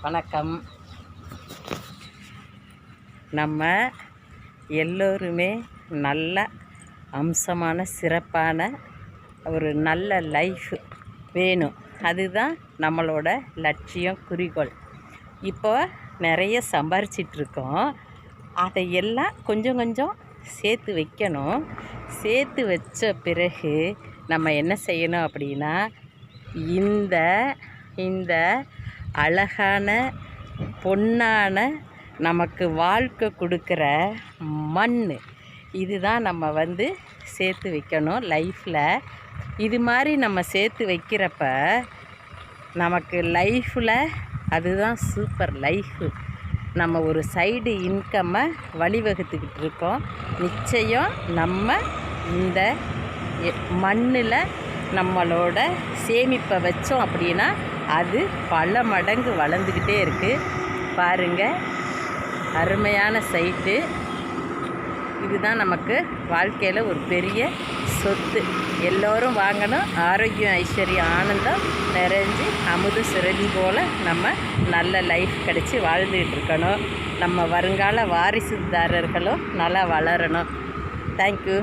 வணக்கம். நம்ம எல்லோருமே நல்ல அம்சமான சிறப்பான ஒரு நல்ல லைஃப் வேணும். அதுதான் நம்மளோட லட்சியம், குறிக்கோள். இப்போ நிறைய சம்பாரிச்சிட்ருக்கோம். அதையெல்லாம் கொஞ்சம் கொஞ்சம் சேர்த்து வைக்கணும். சேர்த்து வச்ச பிறகு நம்ம என்ன செய்யணும் அப்படின்னா, இந்த அழகான பொன்னான நமக்கு வாழ்க்கை கொடுக்குற மண் இதுதான் நம்ம சேர்த்து வைக்கணும் லைஃப்பில். இது மாதிரி நம்ம சேர்த்து வைக்கிறப்ப நமக்கு லைஃப்பில் அதுதான் சூப்பர் லைஃபு. நம்ம ஒரு சைடு இன்கம்மை வழிவகுத்துக்கிட்டு இருக்கோம். நிச்சயம் நம்ம இந்த மண்ணில் நம்மளோட சேமிப்பை வச்சோம் அப்படின்னா அது பல மடங்கு வளர்ந்துக்கிட்டே இருக்குது. பாருங்கள், அருமையான சைட்டு. இதுதான் நமக்கு வாழ்க்கையில் ஒரு பெரிய சொத்து. எல்லோரும் வாங்கணும். ஆரோக்கியம், ஐஸ்வர்யம், ஆனந்தம் நிறைஞ்சு அமுது சுரஞ்சி போல் நம்ம நல்ல லைஃப் கிடச்சி வாழ்ந்துக்கிட்டு இருக்கணும். நம்ம வருங்கால வாரிசுதாரர்களும் நல்லா வளரணும். தேங்க்யூ.